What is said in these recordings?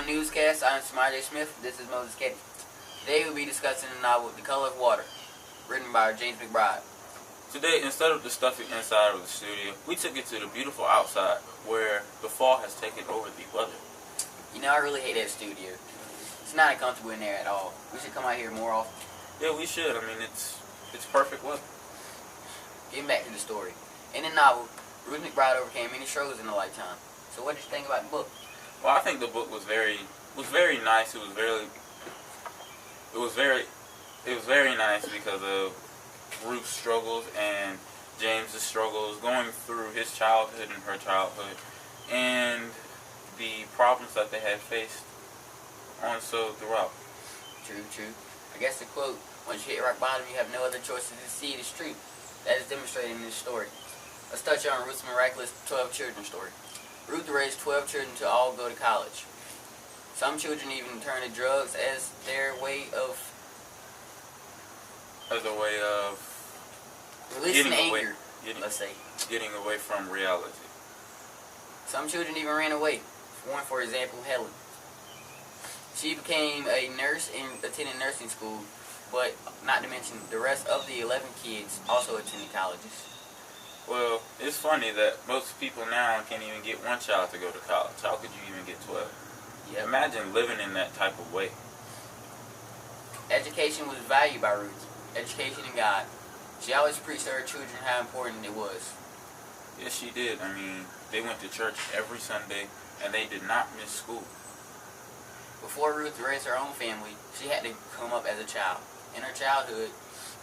newscast. I'm Samar J. Smith. This is Moses Ketty. Today we'll be discussing the novel The Color of Water, written by James McBride. Today, instead of the stuffy inside of the studio, we took it to the beautiful outside, where the fall has taken over the weather. You know, I really hate that studio. It's not comfortable in there at all. We should come out here more often. Yeah, we should. I mean, it's perfect weather. Getting back to the story. In the novel, Ruth McBride overcame many struggles in her lifetime. So what did you think about the book? Well, I think the book was very nice. It was very nice because of Ruth's struggles and James's struggles, going through his childhood and her childhood, and the problems that they had faced on so throughout. True. I guess the quote, "Once you hit rock bottom, you have no other choice than to see it," is true. That is demonstrated in this story. Let's touch on Ruth's miraculous 12 children story. Ruth raised 12 children to all go to college. Some children even turn to drugs as their way of releasing anger, let's say. Getting away from reality. Some children even ran away. One, for example, Helen. She became a nurse and attended nursing school, but not to mention the rest of the 11 kids also attended colleges. Well, it's funny that most people now can't even get one child to go to college. How could you even get 12? Yep. Imagine living in that type of way. Education was valued by Ruth. Education and God. She always preached to her children how important it was. Yes, she did. I mean, they went to church every Sunday, and they did not miss school. Before Ruth raised her own family, she had to come up as a child. In her childhood,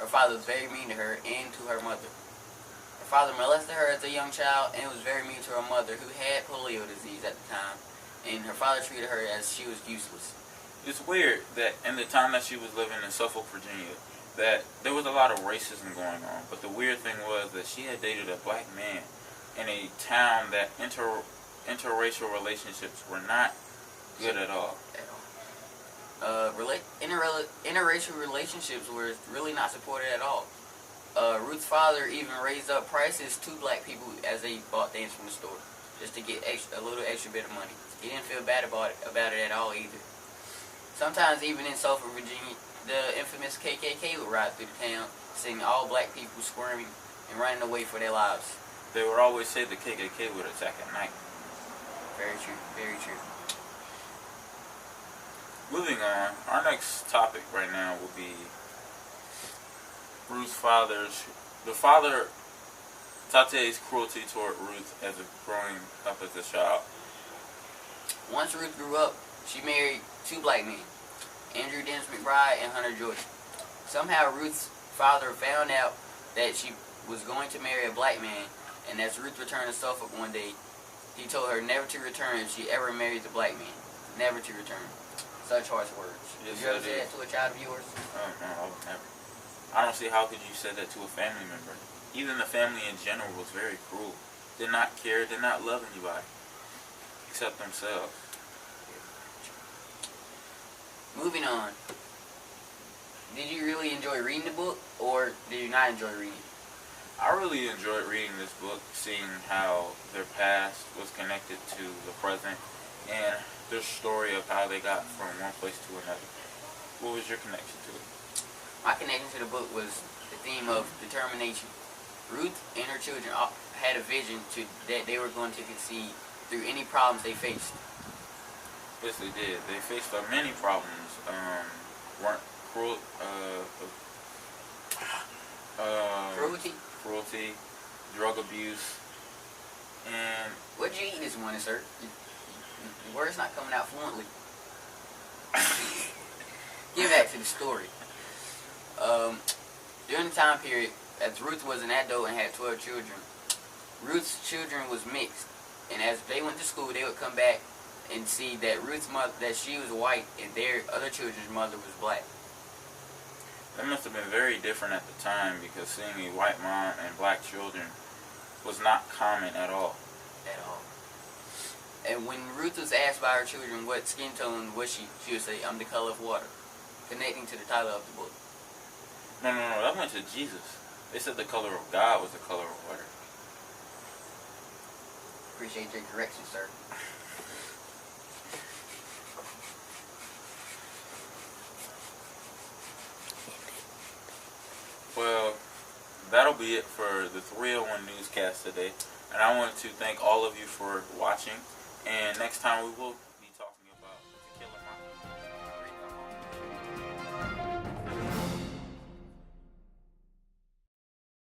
her father was very mean to her and to her mother. Her father molested her as a young child and was very mean to her mother, who had polio disease at the time, and her father treated her as she was useless. It's weird that in the time that she was living in Suffolk, Virginia, that there was a lot of racism going on, but the weird thing was that she had dated a black man in a town that interracial relationships were not good at all. Interracial relationships were really not supported at all. Ruth's father even raised up prices to black people as they bought things from the store, just to get a little extra bit of money. He didn't feel bad about it at all either. Sometimes even in Suffolk, Virginia, the infamous KKK would ride through the town, seeing all black people squirming and running away for their lives. They would always say the KKK would attack at night. Very true. Moving on, our next topic right now will be Ruth's father Tate's cruelty toward Ruth as growing up as a child. Once Ruth grew up, she married two black men, Andrew Dennis McBride and Hunter Jordan. Somehow Ruth's father found out that she was going to marry a black man, and as Ruth returned to Suffolk one day, he told her never to return if she ever marries a black man. Never to return. Such harsh words. Yes, Did you ever say that to a child of yours? No, I would never. I don't see how could you say that to a family member. Even the family in general was very cruel. Did not care, did not love anybody, except themselves. Moving on. Did you really enjoy reading the book, or did you not enjoy reading it? I really enjoyed reading this book, seeing how their past was connected to the present, and their story of how they got from one place to another. What was your connection to it? My connection to the book was the theme of determination. Ruth and her children had a vision that they were going to succeed through any problems they faced. Yes, they did. They faced many problems. Cruelty, drug abuse, and... What did you eat this morning, sir? Your word's not coming out fluently. Get back to the story. During the time period, as Ruth was an adult and had 12 children, Ruth's children was mixed, and as they went to school, they would come back and see that Ruth's mother, that she was white, and their other children's mother was black. That must have been very different at the time, because seeing a white mom and black children was not common at all. At all. And when Ruth was asked by her children what skin tone was she would say, "I'm the color of water," connecting to the title of the book. No, that went to Jesus. They said the color of God was the color of water. Appreciate your correction, sir. that'll be it for the 301 newscast today. And I want to thank all of you for watching. And next time we will